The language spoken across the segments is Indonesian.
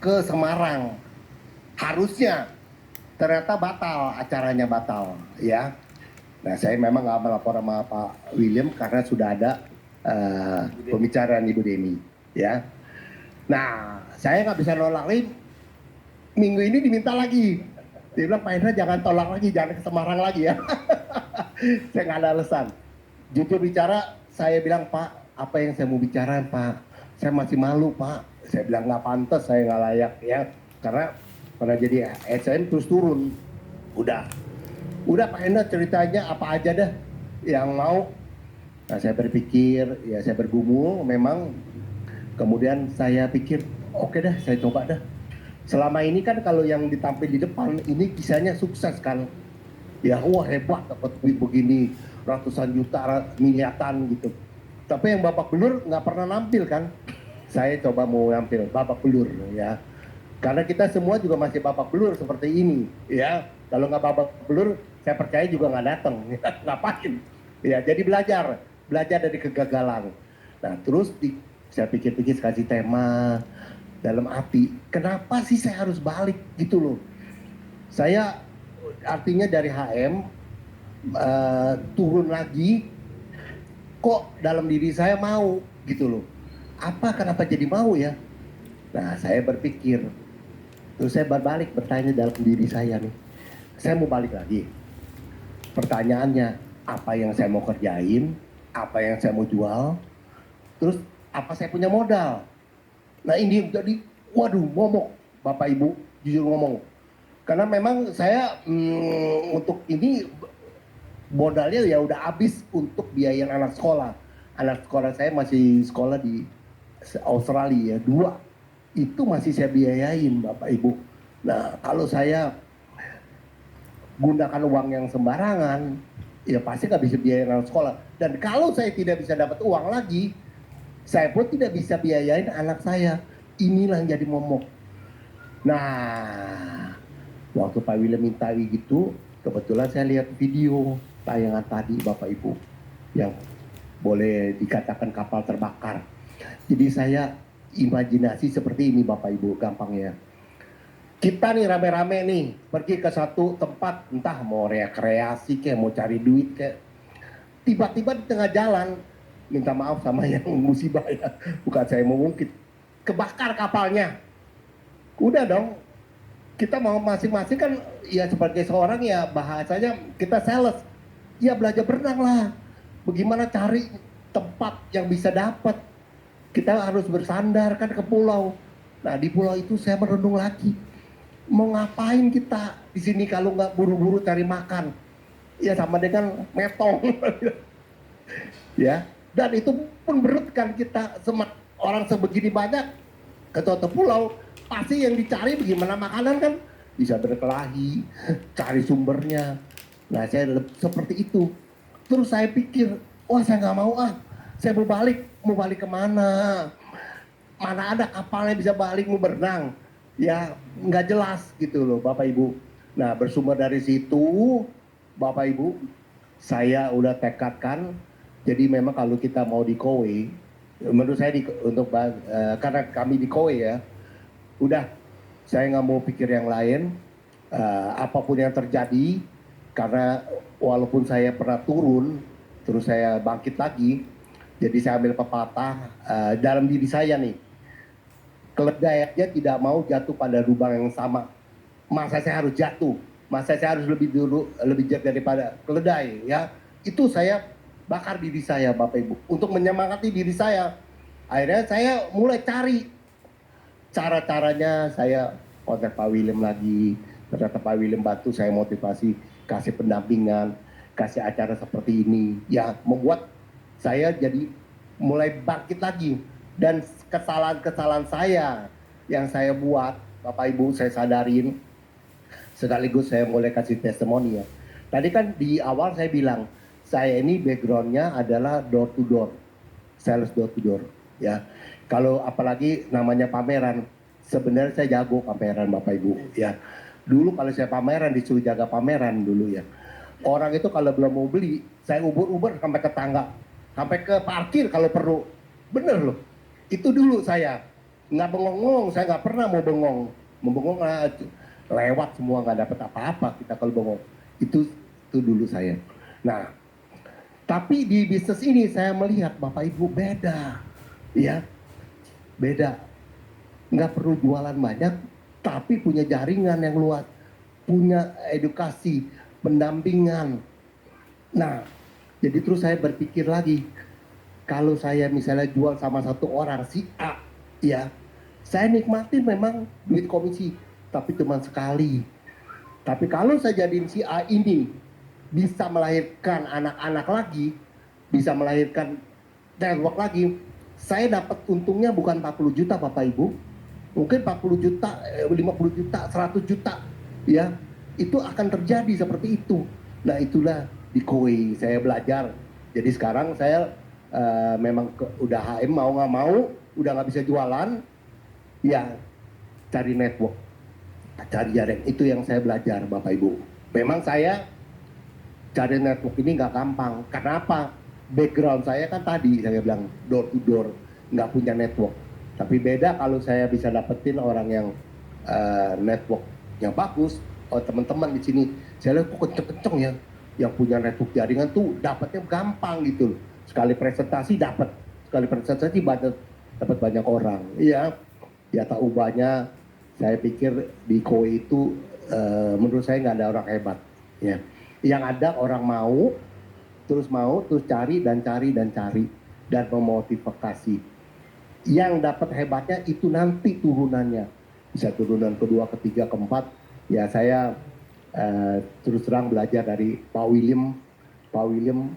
ke Semarang. Harusnya, ternyata batal, acaranya batal, ya. Nah, saya memang nggak melapor sama Pak William karena sudah ada pembicaraan Ibu Deni, ya. Nah, saya nggak bisa nolak lagi. Minggu ini diminta lagi. Dia bilang, Pak Hendra jangan tolak lagi, jangan ke Semarang lagi ya. Saya nggak ada alasan. Jujur bicara, saya bilang, Pak, apa yang saya mau bicarain, Pak? Saya masih malu, Pak. Saya bilang nggak pantas, saya nggak layak, ya. Karena pernah jadi ASN terus turun. Udah Pak Hendra ceritanya apa aja dah yang mau. Nah, saya berpikir, ya saya bergumul, memang kemudian saya pikir, oke dah, saya coba dah. Selama ini kan kalau yang ditampil di depan, ini kisahnya sukses kan. Ya wah hebat dapat duit begini, ratusan juta, miliaran gitu. Tapi yang babak belur nggak pernah nampil kan. Saya coba mau nampil babak belur ya. Karena kita semua juga masih babak belur seperti ini ya. Kalau nggak babak belur, saya percaya juga nggak datang. Ngapain? Ya jadi belajar dari kegagalan. Nah terus saya pikir-pikir kasih tema dalam hati. Kenapa sih saya harus balik gitu loh? Saya artinya dari HM turun lagi, kok dalam diri saya mau gitu loh. Kenapa jadi mau ya? Nah saya berpikir, terus saya berbalik bertanya dalam diri saya nih. Saya mau balik lagi. Pertanyaannya, apa yang saya mau kerjain? Apa yang saya mau jual? Terus apa saya punya modal? Nah ini jadi, waduh momok Bapak Ibu, jujur ngomong. Karena memang saya untuk ini modalnya ya udah habis untuk biaya anak sekolah. Anak sekolah saya masih sekolah di Australia ya, 2. Itu masih saya biayain Bapak Ibu. Nah kalau saya gunakan uang yang sembarangan, ya pasti nggak bisa biayain anak sekolah. Dan kalau saya tidak bisa dapat uang lagi, saya pun tidak bisa biayain anak saya. Inilah yang jadi momok. Nah, waktu Pak William minta gitu, kebetulan saya lihat video tayangan tadi Bapak Ibu yang boleh dikatakan kapal terbakar. Jadi saya imajinasi seperti ini Bapak Ibu, gampang ya. Kita nih rame-rame nih pergi ke satu tempat, entah mau rekreasi kayak mau cari duit kayak, tiba-tiba di tengah jalan, minta maaf sama yang musibah ya, bukan saya mau ngungkit, kebakar kapalnya. Udah dong, kita mau masing-masing kan ya sebagai seorang ya bahasanya kita sales. Ya belajar berenang lah. Bagaimana cari tempat yang bisa dapat. Kita harus bersandar kan ke pulau. Nah di pulau itu saya merenung lagi. Mau ngapain kita di sini kalau nggak buru-buru cari makan? Ya sama dengan metong. Ya. Dan itu pun berat kan kita orang sebegini banyak ke suatu pulau, pasti yang dicari bagaimana makanan kan, bisa berkelahi, cari sumbernya. Nah saya seperti itu. Terus saya pikir, wah saya nggak mau saya mau balik kemana? Mana ada kapalnya bisa balik mau berenang? Ya nggak jelas gitu loh Bapak Ibu. Nah bersumber dari situ, Bapak Ibu, saya udah tekadkan. Jadi memang kalau kita mau di Kowe, menurut saya karena kami di Kowe ya, udah saya nggak mau pikir yang lain, apapun yang terjadi, karena walaupun saya pernah turun terus saya bangkit lagi, jadi saya ambil pepatah dalam diri saya nih, keledai aja tidak mau jatuh pada lubang yang sama. Masa saya harus jatuh, masa saya harus lebih jatuh daripada keledai ya. Itu saya bakar diri saya Bapak Ibu untuk menyemangati diri saya. Akhirnya saya mulai cari cara-caranya. Saya kontak Pak William lagi, ternyata Pak William bantu saya motivasi, kasih pendampingan, kasih acara seperti ini, ya membuat saya jadi mulai bangkit lagi. Dan kesalahan-kesalahan saya yang saya buat, Bapak Ibu saya sadarin, sekaligus saya mulai kasih testimoni ya. Tadi kan di awal saya bilang, saya ini backgroundnya adalah door to door, sales door to door ya. Kalau apalagi namanya pameran, sebenarnya saya jago pameran Bapak Ibu ya. Dulu kalau saya pameran disuruh jaga pameran dulu ya. Orang itu kalau belum mau beli, saya ubur-ubur sampai ke tangga, sampai ke parkir kalau perlu. Bener loh. Itu dulu saya. nggak bengong-bengong, saya nggak pernah mau bengong. Mau bengong lewat semua, nggak dapat apa-apa kita kalau bengong. Itu dulu saya. Nah, tapi di bisnis ini saya melihat Bapak Ibu beda, ya beda. Nggak perlu jualan banyak, tapi punya jaringan yang luas, punya edukasi, pendampingan. Nah, jadi terus saya berpikir lagi, kalau saya misalnya jual sama satu orang si A, ya, saya nikmatin memang duit komisi, tapi cuma sekali. Tapi kalau saya jadiin si A ini bisa melahirkan anak-anak lagi, bisa melahirkan network lagi, saya dapat untungnya bukan 40 juta Bapak Ibu, mungkin 40 juta, 50 juta, 100 juta, ya, itu akan terjadi seperti itu. Nah itulah di Koi saya belajar. Jadi sekarang saya memang udah HM mau nggak mau, udah nggak bisa jualan, ya cari network, cari jaring. Itu yang saya belajar Bapak Ibu. Memang saya cari network ini nggak gampang. Kenapa? Background saya kan tadi saya bilang door to door, nggak punya network. Tapi beda kalau saya bisa dapetin orang yang network yang bagus. Oh teman-teman di sini, saya lihat kok kenceng-kenceng ya, yang punya network jaringan tuh dapatnya gampang gitu. Sekali presentasi dapat, sekali presentasi dapat banyak orang. Iya, ya tak ubahnya. Saya pikir di Koi itu menurut saya nggak ada orang hebat. Ya, yang ada orang mau, terus cari dan memotivasi. Yang dapat hebatnya itu nanti turunannya, bisa turunan kedua, ketiga, keempat. Ya saya terus terang belajar dari Pak William. Pak William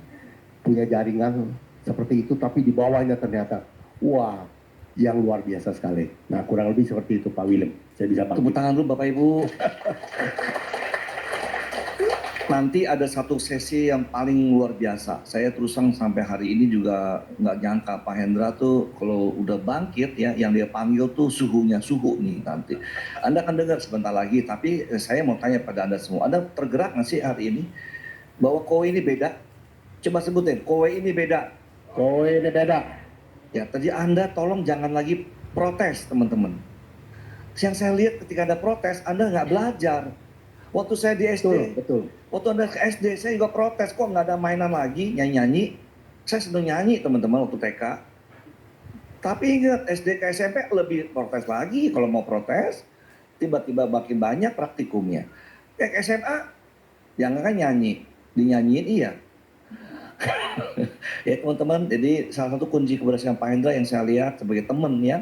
punya jaringan seperti itu, tapi di bawahnya ternyata wah yang luar biasa sekali. Nah kurang lebih seperti itu Pak William. Saya bisa pakai. Tepuk tangan dulu Bapak Ibu. Nanti ada satu sesi yang paling luar biasa. Saya terus terang sampai hari ini juga nggak nyangka Pak Hendra tuh kalau udah bangkit ya, yang dia panggil tuh suhu nih nanti. Anda akan dengar sebentar lagi, tapi saya mau tanya pada Anda semua. Anda tergerak nggak sih hari ini bahwa Koi ini beda? Coba sebutin, Koi ini beda. Koi ini beda. Ya, tadi Anda tolong jangan lagi protes teman-teman. Yang saya lihat ketika Anda protes, Anda nggak belajar. Waktu saya di SD, Betul. waktu Anda ke SD, saya juga protes, kok nggak ada mainan lagi, nyanyi-nyanyi. Saya sedang nyanyi teman-teman waktu TK. Tapi ingat, SD ke SMP lebih protes lagi kalau mau protes. Tiba-tiba makin banyak praktikumnya. Ke SMA, jangan kan nyanyi, dinyanyiin iya. Ya teman-teman, jadi salah satu kunci keberhasilan Pak Hendra yang saya lihat sebagai teman ya,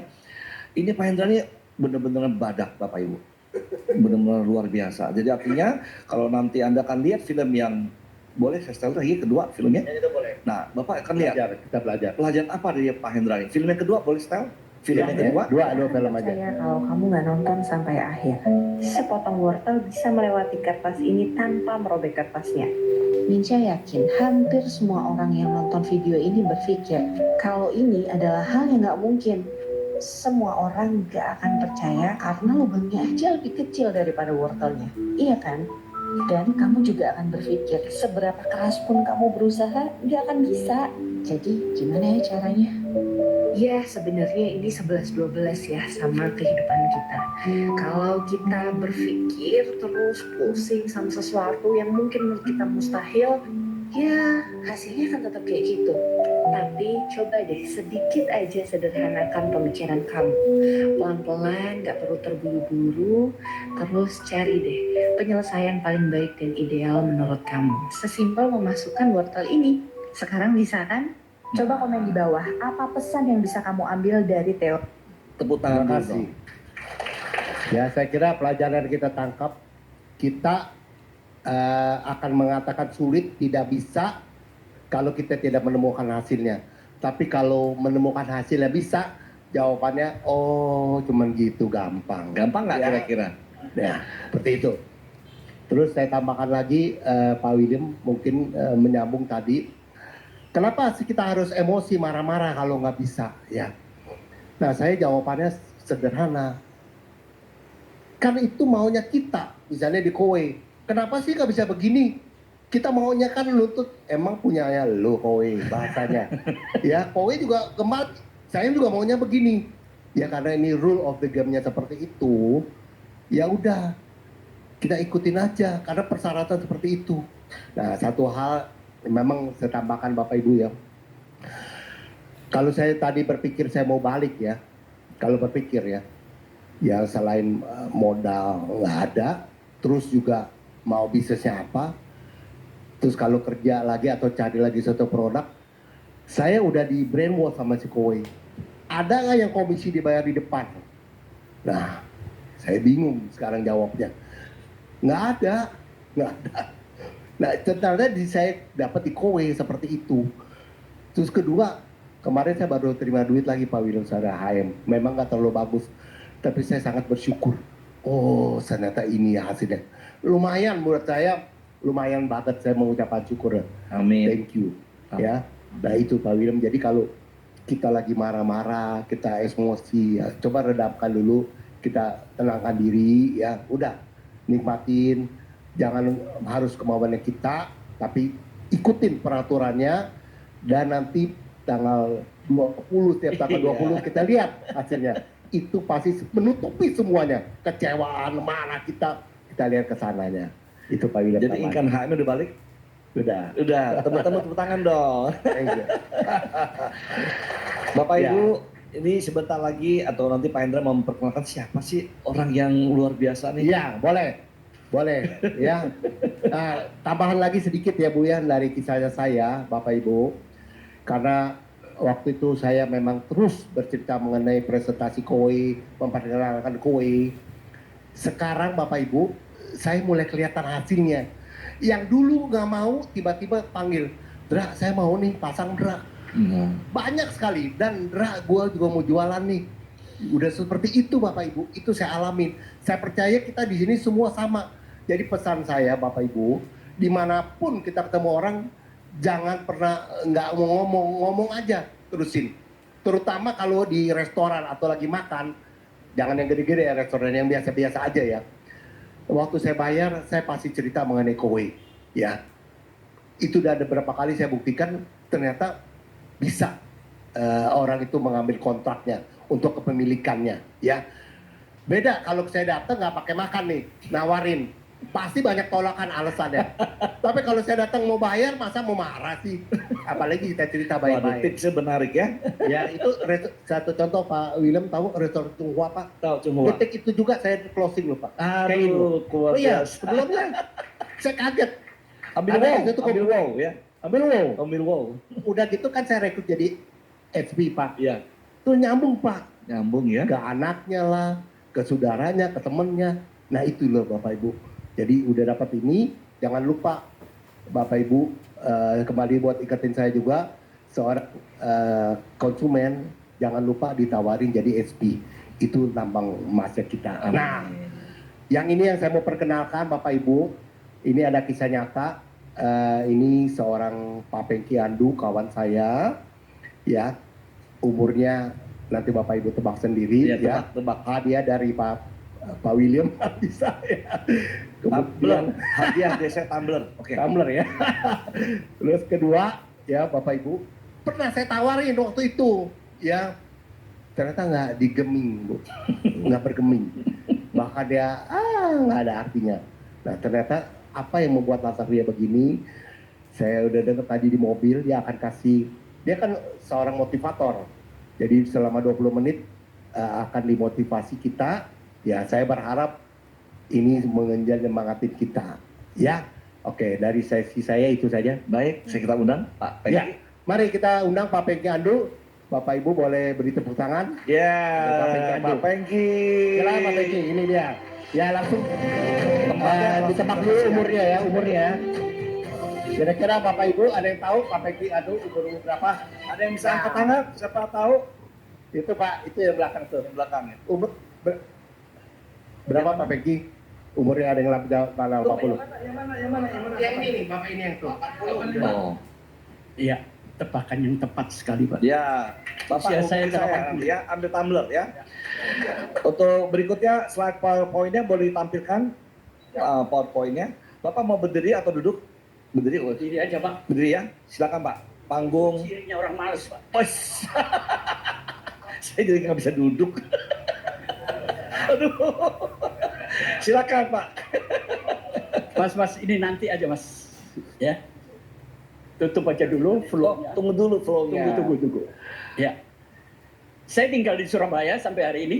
ini Pak Hendra ini benar-benar badak Bapak Ibu. Benar-benar luar biasa. Jadi artinya kalau nanti Anda akan lihat film yang boleh saya setel lagi kedua filmnya. Ya, itu boleh. Nah, Bapak akan lihat Kita belajar. pelajaran apa dari Pak Hendra ini. Film yang kedua boleh setel? Film yang kedua? Dua film aja. Percaya kalau kamu nggak nonton sampai akhir. Sepotong wortel bisa melewati kertas ini tanpa merobek kertasnya. Minca yakin hampir semua orang yang nonton video ini berpikir kalau ini adalah hal yang nggak mungkin. Semua orang gak akan percaya karena lubangnya aja lebih kecil daripada wortelnya. Iya kan? Dan kamu juga akan berpikir seberapa keras pun kamu berusaha gak akan bisa. Jadi gimana ya caranya? Ya sebenarnya ini 11-12 ya sama kehidupan kita. Kalau kita berpikir terus pusing sama sesuatu yang mungkin menurut kita mustahil, ya hasilnya akan tetap kayak gitu. Tapi coba deh sedikit aja sederhanakan pemikiran kamu. Pelan-pelan, gak perlu terburu-buru. Terus cari deh penyelesaian paling baik dan ideal menurut kamu. Sesimpel memasukkan wortel ini. Sekarang bisa kan? Coba komen di bawah, apa pesan yang bisa kamu ambil dari Theo? Tepuk Terima tangan dulu kasih. dong. Ya saya kira pelajaran kita tangkap, kita akan mengatakan sulit, tidak bisa kalau kita tidak menemukan hasilnya. Tapi kalau menemukan hasilnya bisa, jawabannya oh cuman gitu, gampang. Gampang nggak Ya. kira-kira? Ya, seperti itu. Terus saya tambahkan lagi Pak William mungkin menyambung tadi. Kenapa sih kita harus emosi marah-marah kalau nggak bisa? Ya. Nah saya jawabannya sederhana. Kan itu maunya kita, misalnya di Koi. Kenapa sih nggak bisa begini? Kita maunya kan lutut, emang punyanya lo Koi bahasanya. Ya Koi juga kembali, saya juga maunya begini. Ya karena ini rule of the game-nya seperti itu, ya udah kita ikutin aja karena persyaratan seperti itu. Nah, satu hal memang saya tambahkan Bapak Ibu ya. Kalau saya tadi berpikir saya mau balik ya, kalau berpikir ya selain modal nggak ada, terus juga mau bisnisnya apa, terus kalau kerja lagi atau cari lagi satu produk, saya udah di brainwash sama si Kowe. Ada nggak yang komisi dibayar di depan? Nah, saya bingung sekarang jawabnya. Nggak ada, nggak ada. Nah, ternyata saya dapat di Kowe seperti itu. Terus kedua, kemarin saya baru terima duit lagi Pak William Sada HM. Memang nggak terlalu bagus, tapi saya sangat bersyukur. Oh, ternyata ini ya hasilnya. Lumayan menurut saya, lumayan banget saya mengucapkan syukur. Amin. Thank you. Ya, nah itu Pak William. Jadi kalau kita lagi marah-marah, kita emosi, ya, coba redamkan dulu, kita tenangkan diri, ya, udah nikmatin, jangan harus kemauannya kita, tapi ikutin peraturannya, dan nanti tanggal 20, setiap tanggal 20 kita lihat hasilnya. Itu pasti menutupi semuanya, kecewaan, marah kita lihat ke sananya. Itu Pak William. Jadi ikan HM udah balik? Udah. Tepuk tangan dong. Thank you. Bapak Ya. Ibu, ini sebentar lagi atau nanti Pak Hendra mau memperkenalkan siapa sih orang yang luar biasa nih? Iya, boleh, ya. Nah, tambahan lagi sedikit ya Bu ya dari kisahnya saya, Bapak Ibu, karena waktu itu saya memang terus bercerita mengenai presentasi Kowe, memperkenalkan Kowe. Sekarang Bapak Ibu, saya mulai kelihatan hasilnya. Yang dulu nggak mau, tiba-tiba panggil, Dra, saya mau nih pasang Dra. Banyak sekali, dan Dra, gue juga mau jualan nih. Udah seperti itu Bapak Ibu, itu saya alamin. Saya percaya kita di sini semua sama. Jadi pesan saya Bapak Ibu, dimanapun kita ketemu orang, jangan pernah nggak mau ngomong aja, terusin. Terutama kalau di restoran atau lagi makan, jangan yang gede-gede ya, restoran yang biasa-biasa aja ya. Waktu saya bayar, saya pasti cerita mengenai Kowe, ya. Itu udah ada beberapa kali saya buktikan, ternyata bisa orang itu mengambil kontraknya untuk kepemilikannya, ya. Beda kalau saya datang nggak pakai makan nih, nawarin, pasti banyak tolakan alasannya. Tapi kalau saya datang mau bayar, masa mau marah sih? Apalagi kita cerita Waduh, baik-baik. tipsnya menarik ya. Ya itu satu contoh Pak William, tahu restoran Tionghoa Pak? Tahu cuma. Detik itu juga saya closing loh Pak. Kayak ini. Aduh, kuat Oh iya, biasa. sebelumnya saya kaget. Ambil Ada wow, yang itu ambil wow ya. Ambil wow. Ambil wow. Udah gitu kan saya rekrut jadi SB Pak. Iya, Tuh nyambung Pak. nyambung ya. Ke anaknya lah, ke saudaranya, ke temennya. Nah itu loh Bapak Ibu. Jadi udah dapat ini, jangan lupa Bapak Ibu kembali buat ikatin saya juga, seorang konsumen jangan lupa ditawarin jadi SP. Itu tambang emasnya kita. Nah, yang ini yang saya mau perkenalkan Bapak Ibu, ini ada kisah nyata. Ini seorang Pak Pengki Andu, kawan saya, ya, umurnya nanti Bapak Ibu tebak sendiri, Iya, ya. tebak. Hadiah dari Pak William bisa ya. Tumbler, hadiah desa tumbler. Oke. Tumbler ya. Terus kedua, ya Bapak Ibu, pernah saya tawarin waktu itu, ya. Ternyata nggak digeming, Bu. Nggak bergeming. Bahkan dia, nggak ada artinya. Nah ternyata apa yang membuat latar dia begini, saya udah dengar tadi di mobil, dia akan kasih, dia kan seorang motivator. Jadi selama 20 menit akan dimotivasi kita, ya saya berharap ini menyemangatin kita. Ya, oke, dari sesi saya itu saja. Baik, saya kita undang Pak Pengki. Ya, mari kita undang Pak Pengki Andu. Bapak Ibu boleh beri tepuk tangan. Ya, Pak Pengki Andu. Pak Pengki. Silakan Pak Pengki, ini dia. Ya langsung Tempatnya ditebak dulu umurnya ya, umurnya. Kira-kira Bapak Ibu ada yang tahu Pak Pengki Andu umur berapa? Ada yang bisa angkat tangan? Siapa tahu? Itu Pak, itu yang belakang tuh. Yang belakang ya. Umur berapa Pak Pengki? Umurnya ada yang lebih 40. Yang ini nih, Bapak ini yang tuh. 40. Oh. Iya, tebakan yang tepat sekali, Pak. Ya, Bapak Usia saya hubungi 80. nanti ya, ambil tumbler ya. Untuk berikutnya slide PowerPoint-nya boleh ditampilkan PowerPoint-nya. Bapak mau berdiri atau duduk? Berdiri, oh. Ini aja, Pak. Berdiri ya. Silakan Pak. Panggung. Cirinya orang males, Pak. Pos. Saya jadi nggak bisa duduk. Aduh. Silakan Pak. Mas, ini nanti aja Mas. Ya. Tutup aja dulu flow-nya. Tunggu dulu flow-nya. Tunggu. Ya. Saya tinggal di Surabaya sampai hari ini.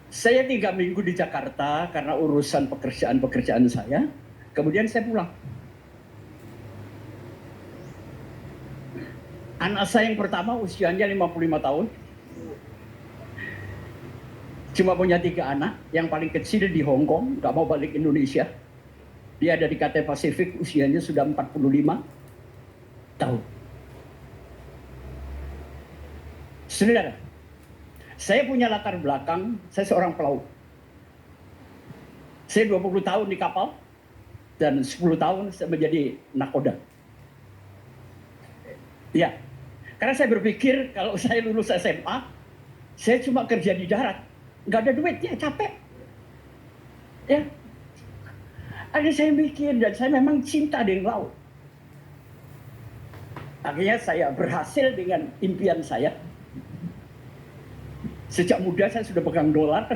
Saya 3 minggu di Jakarta karena urusan pekerjaan saya. Kemudian saya pulang. Anak saya yang pertama usianya 55 tahun. Cuma punya 3 anak. Yang paling kecil di Hong Kong, nggak mau balik Indonesia. Dia ada di Cathay Pacific, usianya sudah 45 tahun. Saudara, saya punya latar belakang, saya seorang pelaut. Saya 20 tahun di kapal, dan 10 tahun saya menjadi nakoda. Ya, karena saya berpikir kalau saya lulus SMA, saya cuma kerja di darat. Nggak ada duit, ya capek. Ya, akhirnya saya mikir, dan saya memang cinta dengan laut. Akhirnya saya berhasil dengan impian saya. Sejak muda saya sudah pegang dolar.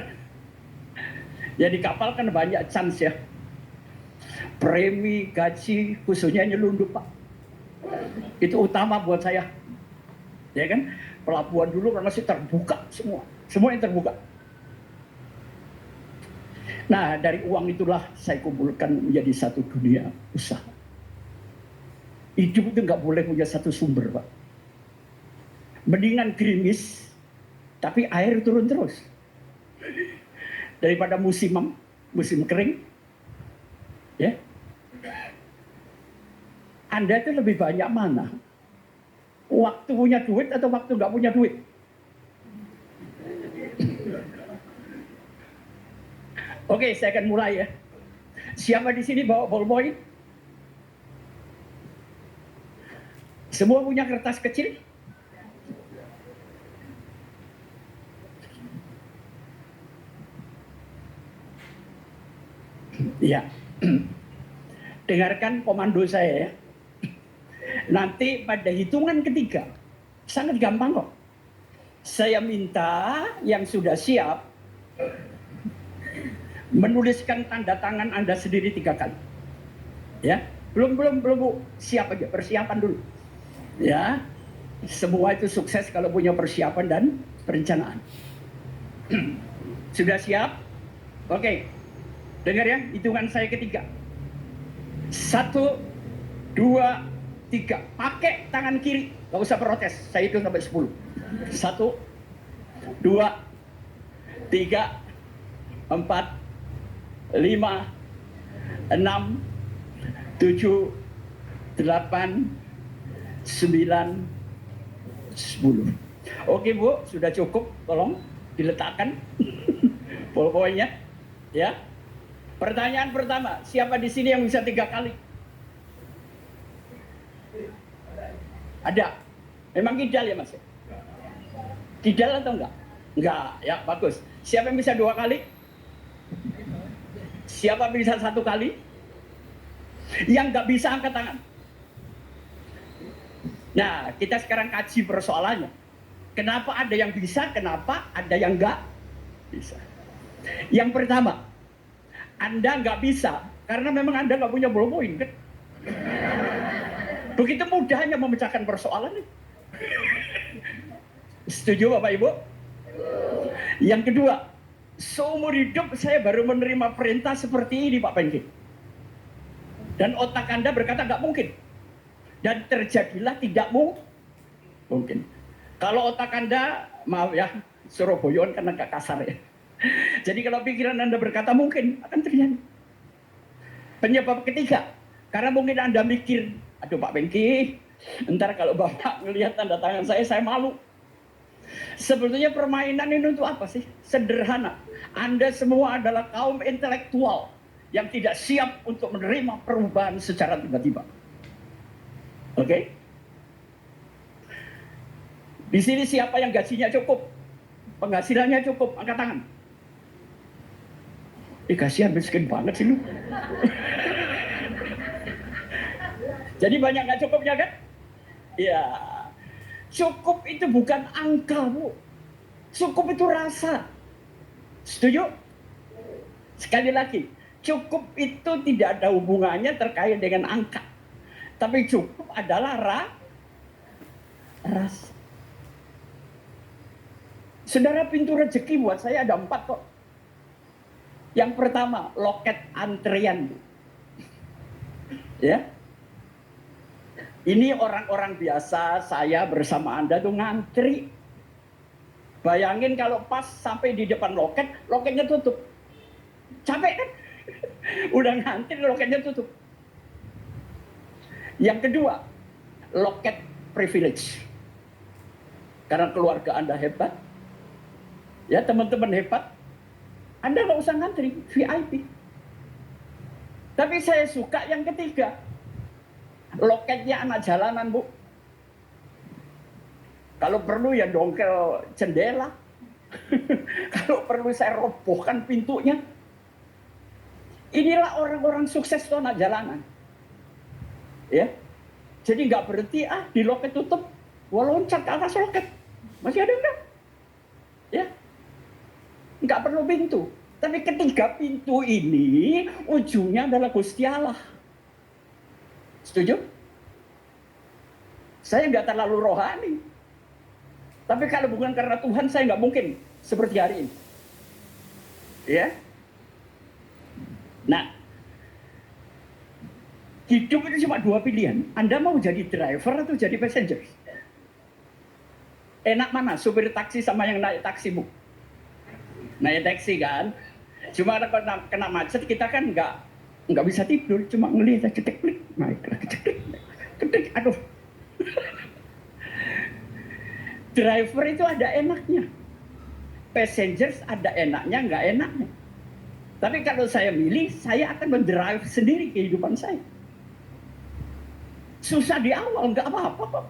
Ya di kapal kan banyak chance ya. Premi, gaji, khususnya nyelundup Pak. Itu utama buat saya. Ya kan? Pelabuhan dulu kan masih terbuka semua. Semua yang terbuka. Nah dari uang itulah saya kumpulkan menjadi satu dunia usaha. Hidup itu nggak boleh punya satu sumber Pak. Mendingan gerimis, tapi air turun terus. Daripada musim kering. Ya. Anda itu lebih banyak mana? Waktu punya duit atau waktu nggak punya duit? Oke, saya akan mulai ya. Siapa di sini bawa ballpoint? Semua punya kertas kecil? Ya. Dengarkan komando saya ya. Nanti pada hitungan ketiga, sangat gampang kok. Saya minta yang sudah siap menuliskan tanda tangan Anda sendiri 3 kali. Ya, belum Bu, siap aja, persiapan dulu. Ya, semua itu sukses kalau punya persiapan dan perencanaan. Sudah siap? Oke, dengar ya, hitungan saya ketiga. 1, 2, 3. Pakai tangan kiri, gak usah protes. Saya hitung sampai 10. 1, 2, 3, 4, 5, 6, 7, 8, 9, 10. Oke Bu, sudah cukup. Tolong diletakkan poin-poinnya. Ya. Pertanyaan pertama, siapa di sini yang bisa 3 kali? Ada. Memang kidal ya Mas? Kidal atau enggak? Enggak, ya bagus. Siapa yang bisa 2 kali? Siapa bisa 1 kali? Yang nggak bisa angkat tangan. Nah, kita sekarang kaji persoalannya. Kenapa ada yang bisa, kenapa ada yang nggak bisa? Yang pertama, Anda nggak bisa karena memang Anda nggak punya ballpoint, kan? Begitu mudahnya memecahkan persoalan. Setuju Bapak Ibu? Yang kedua, seumur hidup saya baru menerima perintah seperti ini Pak Pengki. Dan otak Anda berkata nggak mungkin. Dan terjadilah tidak mungkin. Kalau otak Anda, maaf ya, Surabayaan kan agak kasar ya. Jadi kalau pikiran Anda berkata mungkin, akan terjadi. Penyebab ketiga, karena mungkin Anda mikir, aduh Pak Pengki, ntar kalau Bapak melihat tanda tangan saya malu. Sebetulnya permainan ini untuk apa sih? Sederhana. Anda semua adalah kaum intelektual yang tidak siap untuk menerima perubahan secara tiba-tiba. Oke? Di sini siapa yang gajinya cukup? Penghasilannya cukup? Angkat tangan. Kasihan miskin banget sih lu. Jadi banyak nggak cukupnya kan? Iya. Cukup itu bukan angka, Bu. Cukup itu rasa. Setuju? Sekali lagi, cukup itu tidak ada hubungannya terkait dengan angka. Tapi cukup adalah rasa. Saudara, pintu rezeki buat saya ada 4 kok. Yang pertama, loket antrian. Ya. Ini orang-orang biasa, saya bersama Anda tuh ngantri. Bayangin kalau pas sampai di depan loket, loketnya tutup. Capek kan? Udah ngantri, loketnya tutup. Yang kedua, loket privilege. Karena keluarga Anda hebat, ya teman-teman hebat, Anda nggak usah ngantri, VIP. Tapi saya suka yang ketiga, loketnya anak jalanan, Bu. Kalau perlu ya dongkel jendela. Kalau perlu saya robohkan pintunya. Inilah orang-orang sukses itu anak jalanan. Ya. Jadi nggak berhenti di loket tutup, gua loncat ke atas loket. Masih ada enggak? Ya. Nggak perlu pintu. Tapi ketiga pintu ini ujungnya adalah Gusti Allah. Setuju? Saya nggak terlalu rohani. Tapi kalau bukan karena Tuhan, saya nggak mungkin seperti hari ini. Ya. Nah, hidup itu cuma 2 pilihan. Anda mau jadi driver atau jadi passenger? Enak mana? Supir taksi sama yang naik taksi, Bu? Naik taksi kan? Cuma kena macet, kita kan nggak bisa tidur. Cuma ngelihat cetek klik, naik lagi cetek, aduh. Driver itu ada enaknya. Passengers ada enaknya, nggak enaknya. Tapi kalau saya milih, saya akan mendrive sendiri kehidupan saya. Susah di awal, nggak apa-apa kok.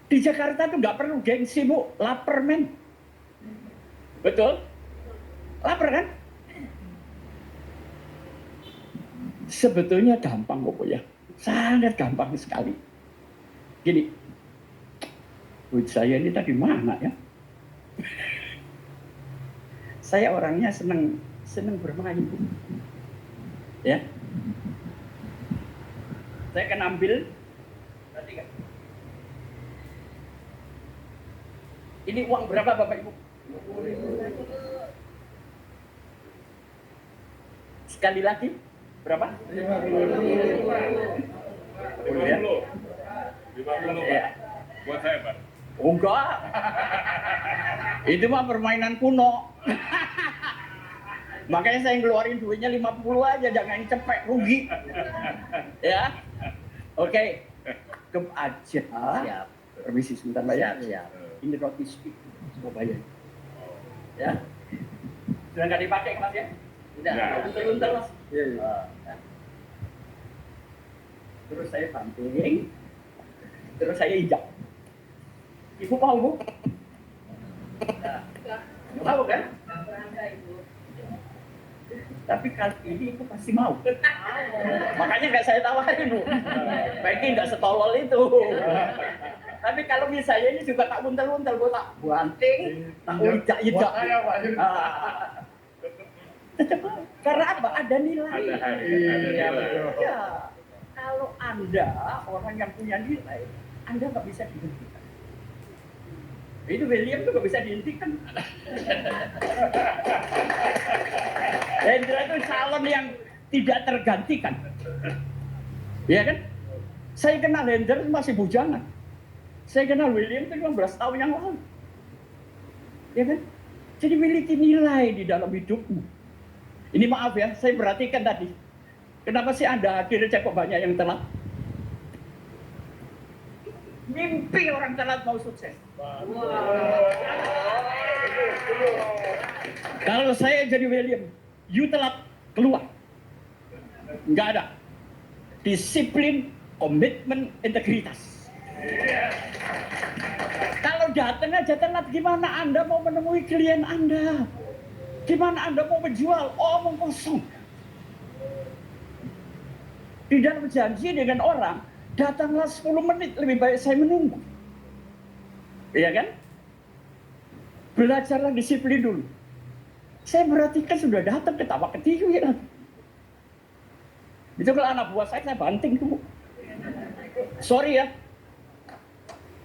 Di Jakarta tuh nggak perlu gengsi, Bu. Lapar, men. Betul? Lapar kan? Sebetulnya gampang kok, Bu, ya. Sangat gampang sekali. Gini, duit saya ini tadi mana ya? Saya orangnya senang bermain, Bu. Ya. Saya akan ambil tadi kan. Ini uang berapa Bapak Ibu? Sekali lagi, berapa? 50. Ya? 50 Ya. buat saya, Pak. Oh, enggak. Itu mah permainan kuno. Makanya saya ngeluarin duitnya 50 aja, jangan cepet, rugi. Ya. Oke. Ke aja. Siap. Permisi sebentar, Pak ya. Siap. Ini roti stick. Coba bayar. Ya. Sudah nggak dipakai, Mas ya? Tidak. Nah. Untel-untel, Mas. Iya. Terus saya banting. Terus saya injak. Ibu tahu, Bu? Tahu kan? Tapi kali ini Ibu pasti mau. Makanya nggak saya tawarin, Bu. Baiknya nggak setolol itu. Tapi kalau misalnya ini juga tak untel-untel, Bu, tak banting, tak ijak-ijak. Tetap mau. Karena apa? Ada nilai. Ada nilai. Ya, kalau Anda orang yang punya nilai, Anda nggak bisa dihentikan. Itu William tuh nggak bisa dihentikan. Hendra itu calon yang tidak tergantikan. Ya kan? Saya kenal Hendra masih bujangan. Saya kenal William itu 15 tahun yang lalu. Ya kan? Jadi miliki nilai di dalam hidupmu. Ini maaf ya, saya perhatikan tadi. Kenapa sih Anda hadir aja kok banyak yang telat? Mimpi orang telat mau sukses. Kalau saya jadi William, you telat, keluar. Nggak ada. Disiplin, komitmen, integritas. Kalau datang aja telat, gimana Anda mau menemui klien Anda? Gimana Anda mau menjual? Omong kosong. Tidak berjanji dengan orang, Datanglah 10 menit, lebih baik saya menunggu. Iya kan? Belajarlah disiplin dulu. Saya perhatikan sudah datang ketawa ketiwi ya. Itu kalau anak buah saya banting tuh. Sorry ya.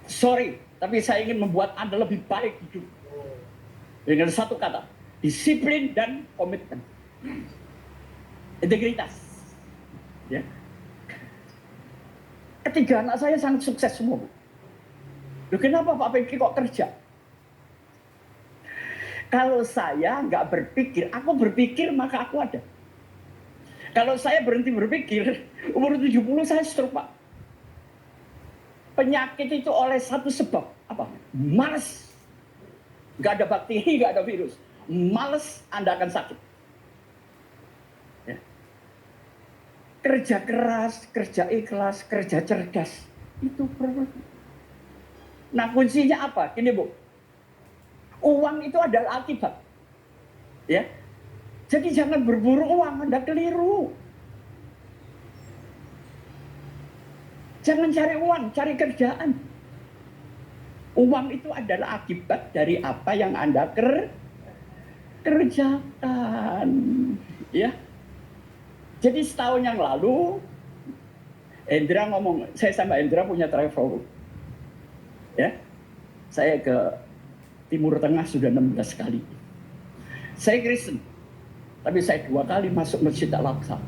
Sorry, tapi saya ingin membuat Anda lebih baik hidup. Dengan satu kata, disiplin dan komitmen. Integritas. Ya. Ketiga anak saya sangat sukses semua, Bu. Loh, kenapa Pak Pengki kok kerja? Kalau saya nggak berpikir, aku berpikir maka aku ada. Kalau saya berhenti berpikir, umur 70 saya stroke, Pak. Penyakit itu oleh satu sebab, apa? Malas. Nggak ada bakteri, nggak ada virus. Malas, Anda akan sakit. Ya. Kerja keras, kerja ikhlas, kerja cerdas. Itu perlu. Nah, kuncinya apa? Gini, Bu. Uang itu adalah akibat. Ya. Jadi jangan berburu uang, Anda keliru. Jangan cari uang, cari kerjaan. Uang itu adalah akibat dari apa yang Anda kerjakan. Ya. Jadi setahun yang lalu, Hendra ngomong, saya sama Hendra punya travel. Ya. Saya ke Timur Tengah sudah 16 kali. Saya Kristen, tapi saya 2 kali masuk Masjid Al-Aqsa.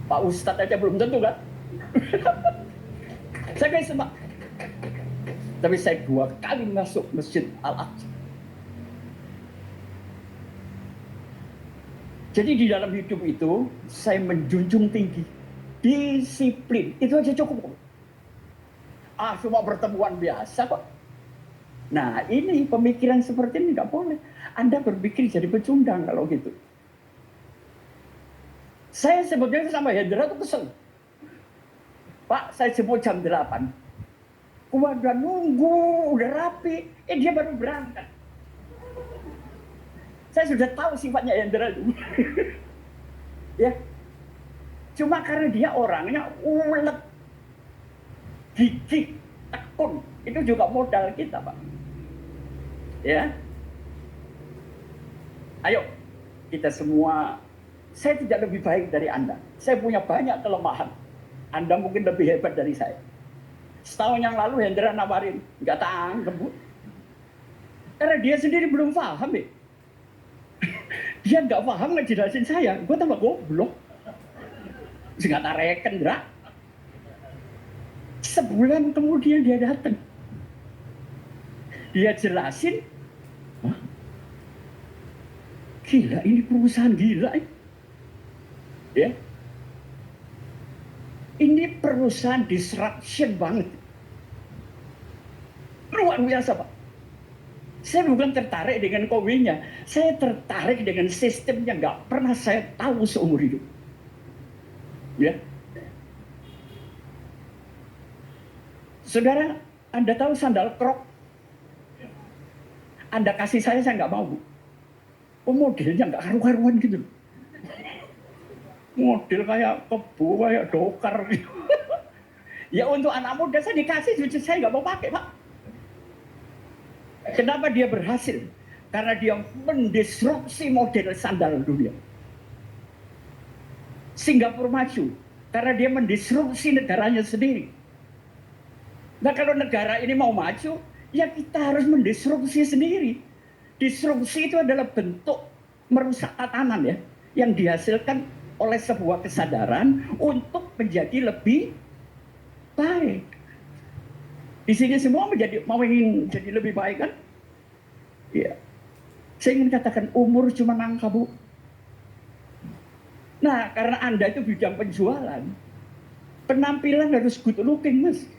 Pak Ustadz aja belum tentu kan? Saya Kristen, Pak. Tapi saya 2 kali masuk Masjid Al-Aqsa. Jadi di dalam hidup itu, saya menjunjung tinggi disiplin. Itu aja cukup. Cuma pertemuan biasa kok. Nah, ini pemikiran seperti ini nggak boleh. Anda berpikir jadi pecundang kalau gitu. Saya sebetulnya sama Hendra tuh kesel. Pak, saya jemput jam 8. Gua udah nunggu, udah rapi. Dia baru berangkat. Saya sudah tahu sifatnya Hendra itu. Ya. Cuma karena dia orangnya ulet, gigih, tekun. Itu juga modal kita, Pak. Ya. Ayo, kita semua, saya tidak lebih baik dari Anda. Saya punya banyak kelemahan. Anda mungkin lebih hebat dari saya. Setahun yang lalu Hendra nawarin, nggak tanggap, Bu. Karena dia sendiri belum paham, ya. Dia nggak paham ngejelasin saya, gue tambah goblok. Nggak tareken, Dra. Sebulan kemudian dia datang. Dia jelasin, hah? Gila, ini perusahaan gila. Ya. Ini perusahaan disruption banget. Luar biasa, Pak. Saya bukan tertarik dengan kowinya, saya tertarik dengan sistem yang nggak pernah saya tahu seumur hidup. Ya. Saudara, Anda tahu sandal krok? Anda kasih saya nggak mau. Modelnya nggak karu-karuan gitu. Model kayak kebo, kayak dokar. Ya untuk anak muda saya dikasih, saya nggak mau pakai, Pak. Kenapa dia berhasil? Karena dia mendisrupsi model sandal dunia. Singapura maju karena dia mendisrupsi negaranya sendiri. Nah, kalau negara ini mau maju, ya kita harus mendisrupsi sendiri. Disrupsi itu adalah bentuk merusak tatanan, ya, yang dihasilkan oleh sebuah kesadaran untuk menjadi lebih baik. Di sini semua mau ingin jadi lebih baik, kan? Iya. Saya ingin katakan umur cuma angka, Bu. Nah, karena Anda itu bidang penjualan, penampilan harus good looking, Mas.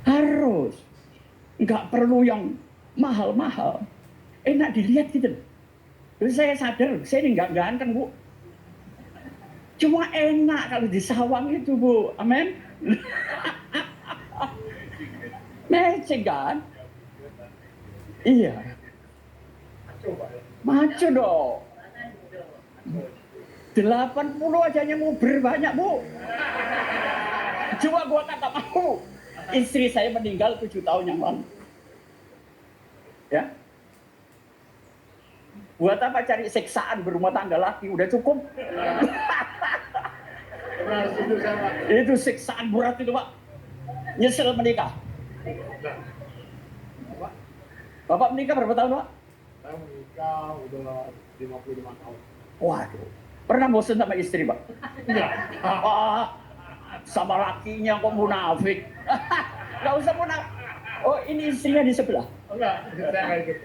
Harus. Nggak perlu yang mahal-mahal. Enak dilihat gitu. Terus saya sadar, saya ini nggak ganteng, Bu. Cuma enak kalau di sawang itu, Bu. Amin. Matching, kan? Iya. Maco dong. 80 aja yang mau berbanyak, Bu. Cuma gua kata mau. Istri saya meninggal 7 tahun yang lalu. Ya. Buat apa cari siksaan berumah tangga lagi? Udah cukup. Benar, setuju saya, Pak. Itu siksaan berat itu, Pak. Nyesel menikah. Bapak menikah berapa tahun, Pak? Saya menikah udah 55 tahun. Waduh. Pernah bosan sama istri, Pak? Enggak. Sama lakinya kok munafik. Gak usah munafik. Oh, ini istrinya di sebelah. Enggak, saya kayak gitu.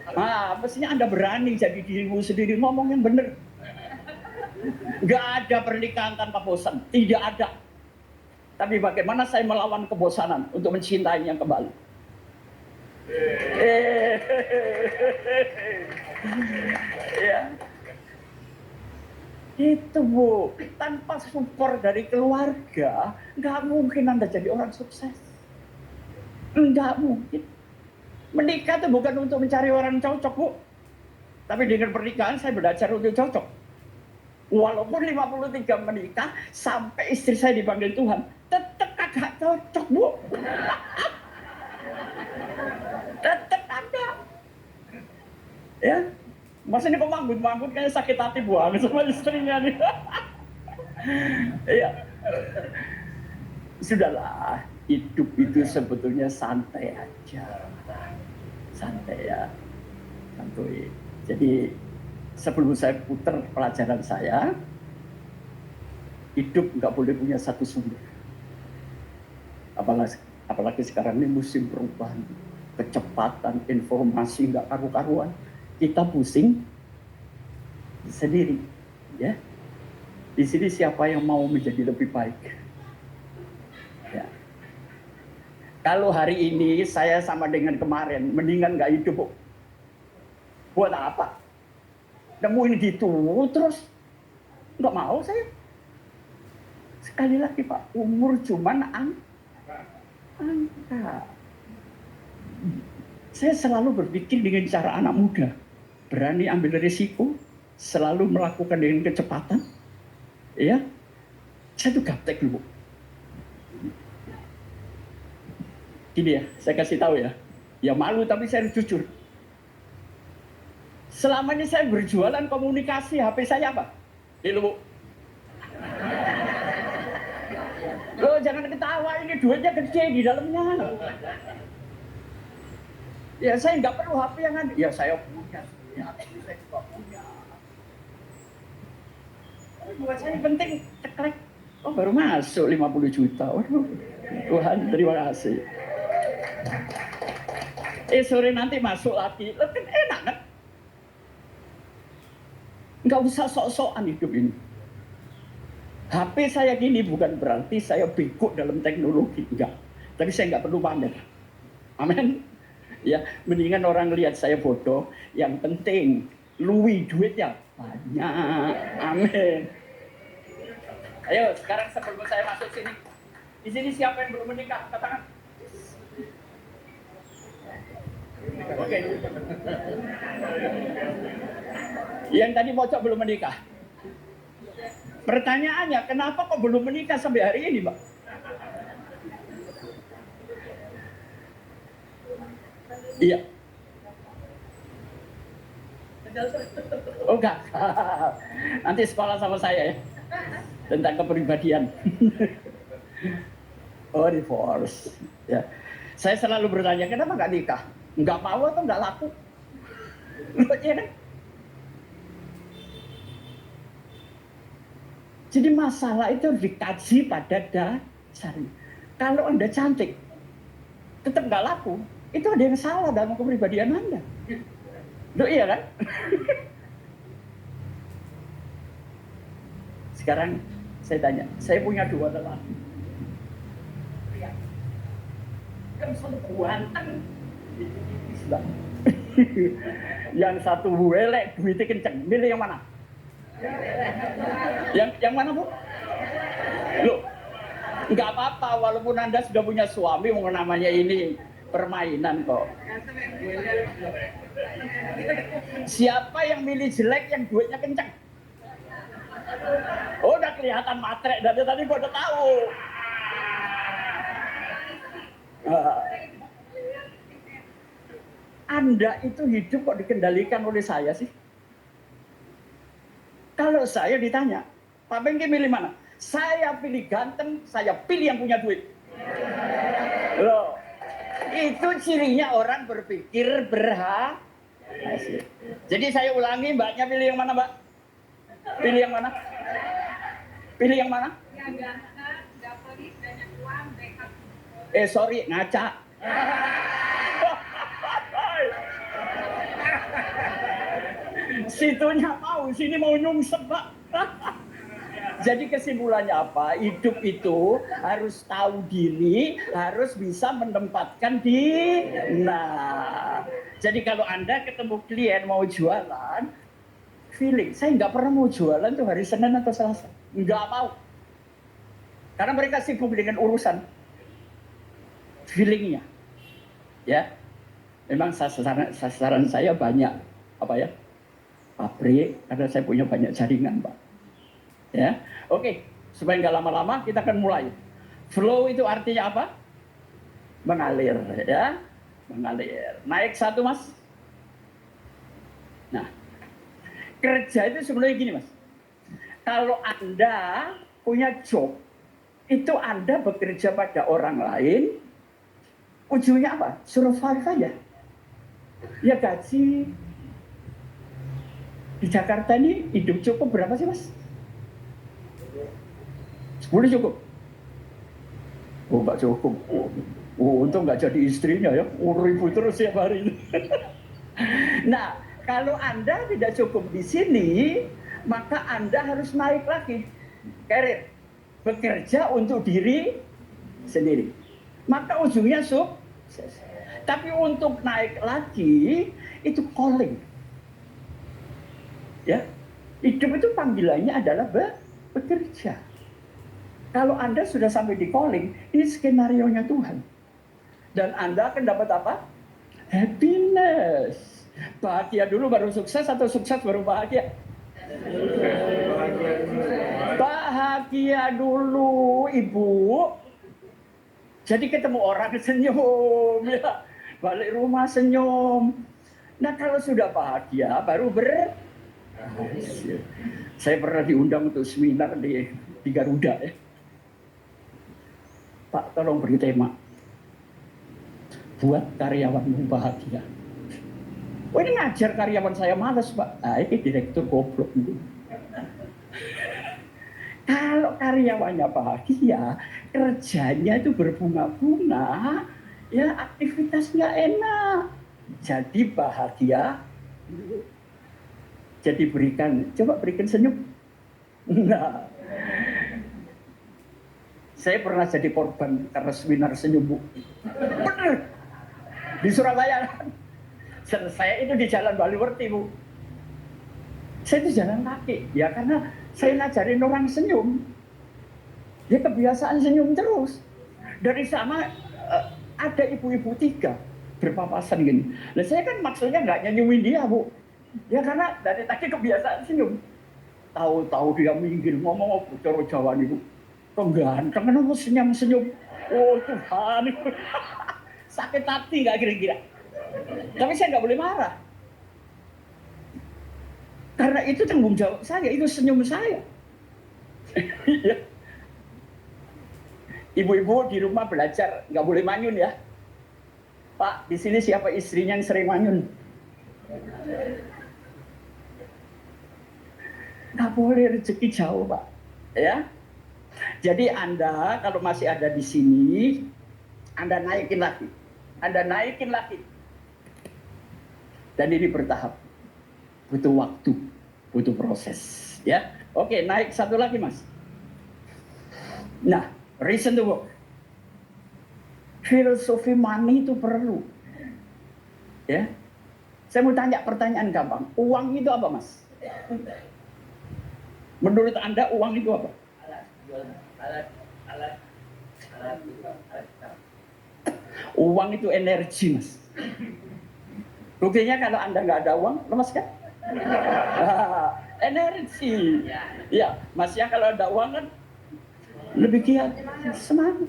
Mestinya Anda berani jadi dirimu sendiri, ngomong yang bener. Gak ada pernikahan tanpa bosan, tidak ada. Tapi bagaimana saya melawan kebosanan untuk mencintainya kembali? Ya. Itu, Bu, tanpa support dari keluarga, nggak mungkin Anda jadi orang sukses. Nggak mungkin. Menikah itu bukan untuk mencari orang cocok, Bu. Tapi dengan pernikahan saya belajar untuk cocok. Walaupun 53 menikah, sampai istri saya dipanggil Tuhan, tetap kagak cocok, Bu. Tetap kagak. Ya, masa ini kok manggut-manggut kayak sakit hati buang sama istrinya nih. Iya. Sudahlah, hidup itu sebetulnya santai aja. Santai ya. Santuy. Jadi sebelum saya putar pelajaran saya, hidup nggak boleh punya satu sumber. Apalagi sekarang ini musim perubahan, kecepatan informasi nggak karu-karuan, kita pusing sendiri, ya. Di sini siapa yang mau menjadi lebih baik? Ya. Kalau hari ini saya sama dengan kemarin, mendingan nggak hidup, Bu. Buat apa? Nemuin gitu terus nggak mau saya. Sekali lagi, Pak, umur cuman angka. Saya selalu berpikir dengan cara anak muda, berani ambil risiko, selalu melakukan dengan kecepatan. Ya, saya tuh gaptek dulu. Gini ya, saya kasih tahu ya. Ya malu tapi saya harus jujur. Selama ini saya berjualan komunikasi, HP saya apa? Ini loh, Bu. Loh, jangan ketawa, ini duitnya gede di dalamnya. Ya saya nggak perlu HP yang ada. Ya saya punya. Ya, saya juga punya. Buat saya penting ceklek. Oh baru masuk 50 juta. Waduh, Tuhan terima kasih. Sore nanti masuk lagi. Lebih enak kan? Nggak usah sok-sokan hidup ini. HP saya gini bukan berarti saya bego dalam teknologi, enggak. Tapi saya nggak perlu pamer. Amin. Ya, mendingan orang lihat saya bodoh. Yang penting, luwi duitnya banyak. Amin. Ayo, sekarang sebelum saya masuk sini. Di sini siapa yang belum menikah? Katakan. Oke. Yang tadi pojok belum menikah. Pertanyaannya, kenapa kok belum menikah sampai hari ini, Mbak? Iya. Oh enggak. Nanti sekolah sama saya ya. Tentang kepribadian. Oh, divorce. Ya. Saya selalu bertanya, kenapa nggak nikah? Nggak mau atau nggak laku? Iya kan? Jadi masalah itu dikaji pada dasarnya. Kalau Anda cantik, tetap nggak laku, itu ada yang salah dalam kepribadian Anda. Loh, iya kan? Sekarang saya tanya, saya punya 2 lelaki. Yang satu ganteng, yang satu welek, duitnya kenceng. Milih yang mana? Yang mana, Bu? Loh, nggak apa-apa walaupun Anda sudah punya suami, namanya ini permainan kok. Siapa yang milih jelek yang duitnya kenceng? Oh, udah kelihatan matre dari tadi gua udah tahu. Anda itu hidup kok dikendalikan oleh saya sih? Kalau saya ditanya, Pak Bengke milih mana? Saya pilih ganteng, saya pilih yang punya duit. Loh, itu cirinya orang berpikir berhasil. Jadi saya ulangi, mbaknya pilih yang mana, mbak? Pilih yang mana? Pilih yang mana? Yang ganteng, nggak pelit, banyak uang, backup. Sorry, ngaca. Situnya mau, sini mau nyungsep, Pak. Jadi kesimpulannya apa? Hidup itu harus tahu diri, harus bisa menempatkan diri. Nah, jadi kalau Anda ketemu klien mau jualan, feeling, saya nggak pernah mau jualan tuh hari Senin atau Selasa. Nggak mau. Karena mereka sibuk dengan urusan feelingnya. Ya, memang sasaran saya banyak, apa ya? Pabrik, karena saya punya banyak jaringan, Pak. Ya, oke. Supaya nggak lama-lama, kita akan mulai. Flow itu artinya apa? Mengalir, ya, mengalir. Naik satu, Mas. Nah, kerja itu sebenarnya gini, Mas. Kalau Anda punya job, itu Anda bekerja pada orang lain, ujungnya apa? Survive aja. Ya gaji. Di Jakarta ini hidup cukup berapa sih, Mas? 10 cukup? Oh, nggak cukup. Oh, untung nggak jadi istrinya ya. Ribut terus tiap hari. Nah, kalau Anda tidak cukup di sini, maka Anda harus naik lagi. Karir. Bekerja untuk diri sendiri. Maka ujungnya sukses. Tapi untuk naik lagi, itu calling. Ya, hidup itu panggilannya adalah bekerja. Kalau Anda sudah sampai di calling, ini skenario-nya Tuhan. Dan Anda akan dapat apa? Happiness. Bahagia dulu baru sukses atau sukses baru bahagia? Bahagia dulu, Ibu. Jadi ketemu orang senyum, ya. Balik rumah senyum. Nah, kalau sudah bahagia baru berhasil. Saya pernah diundang untuk seminar di Garuda, ya. Pak, tolong beri tema. Buat karyawanmu bahagia. Oh, ini ngajar karyawan saya males, Pak. Nah, ini direktur goblok. Kalau karyawannya bahagia, kerjanya itu berbunga-bunga, ya aktivitasnya enak. Jadi bahagia. Jadi coba berikan senyum. Nah, saya pernah jadi korban karena seminar senyum, Bu. Bener. Di Surabaya. Saya itu di Jalan Baliwerti, Bu. Saya itu jalan kaki. Ya karena saya ngajarin orang senyum. Ya kebiasaan senyum terus. Dari sana ada ibu-ibu 3 berpapasan gini. Nah saya kan maksudnya nggak nyenyumin dia, Bu. Ya karena dari tadi kebiasaan senyum. Tahu-tahu dia minggir ngomong cara Jawa nih, Bu. Kok ganteng, kenapa senyum-senyum? Oh Tuhan, sakit hati nggak kira-kira? Tapi saya nggak boleh marah. Karena itu tanggung jawab saya, itu senyum saya. Ibu-ibu di rumah belajar, nggak boleh manyun ya. Pak, di sini siapa istrinya yang sering manyun? Nggak boleh, rezeki jauh, Pak. Ya. Jadi Anda kalau masih ada di sini, Anda naikin lagi. Anda naikin lagi. Dan ini bertahap. Butuh waktu, butuh proses. Ya, oke, naik satu lagi, Mas. Nah, reason to work. Filosofi money itu perlu. Ya, saya mau tanya pertanyaan gampang. Uang itu apa, Mas? Menurut Anda uang itu apa? Uang itu energi, Mas. Buktinya kalau Anda nggak ada uang, lemas kan? Energi. Ya, Mas ya kalau ada uang kan lebih giat, semangat.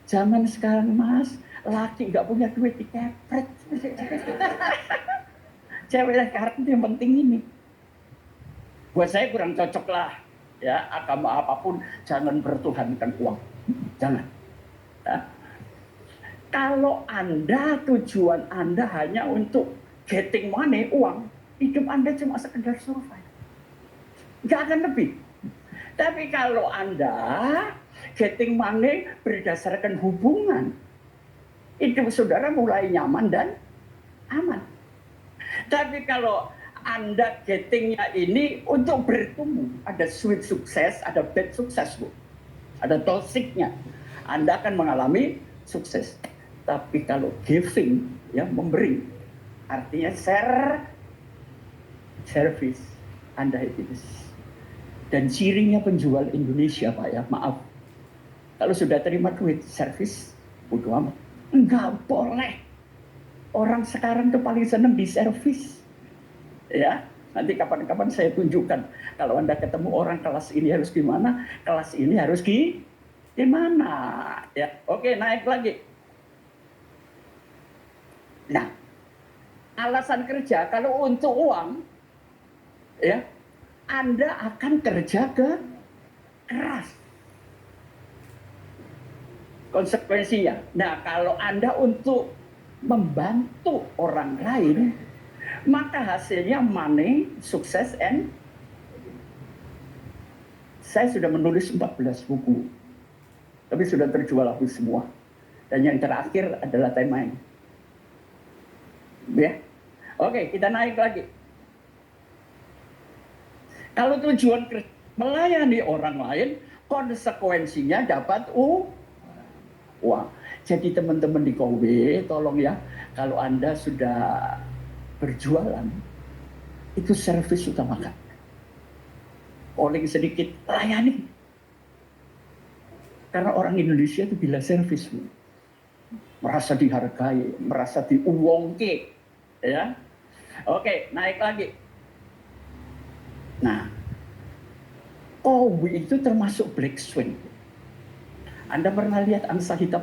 Zaman sekarang Mas, laki nggak punya duit dikepret. Cewek sekarang yang penting ini. Buat saya kurang cocok lah. Ya, agama apapun jangan bertuhankan uang. Jangan. Ya. Kalau Anda, tujuan Anda hanya untuk getting money, uang, hidup Anda cuma sekedar survive. Nggak akan lebih. Tapi kalau Anda getting money berdasarkan hubungan, hidup saudara mulai nyaman dan aman. Tapi kalau Anda gettingnya ini untuk bertumbuh, ada sweet sukses, ada bad sukses, Bu. Ada toxicnya. Anda akan mengalami sukses. Tapi kalau giving, ya memberi, artinya service, Anda itu. Dan cirinya penjual Indonesia, Pak ya, maaf. Kalau sudah terima duit, service, bodo amat. Enggak boleh. Orang sekarang tuh paling seneng di service. Ya, nanti kapan-kapan saya tunjukkan. Kalau Anda ketemu orang kelas ini harus gimana, kelas ini harus gimana. Ya, oke, naik lagi. Nah, alasan kerja kalau untuk uang, ya, Anda akan kerja keras. Konsekuensinya. Nah, kalau Anda untuk membantu orang lain, maka hasilnya money, sukses, and saya sudah menulis 14 buku. Tapi sudah terjual habis semua. Dan yang terakhir adalah tema ini. Ya. Oke, kita naik lagi. Kalau tujuan melayani orang lain, konsekuensinya dapat uang. Jadi teman-teman di Kowe, tolong ya, kalau Anda sudah berjualan, itu servis utamakan. Calling sedikit, layani. Karena orang Indonesia itu bila servis, merasa dihargai, merasa diuwongke, ya. Oke, naik lagi. Nah, Kowe itu termasuk black swing. Anda pernah lihat angsa hitam?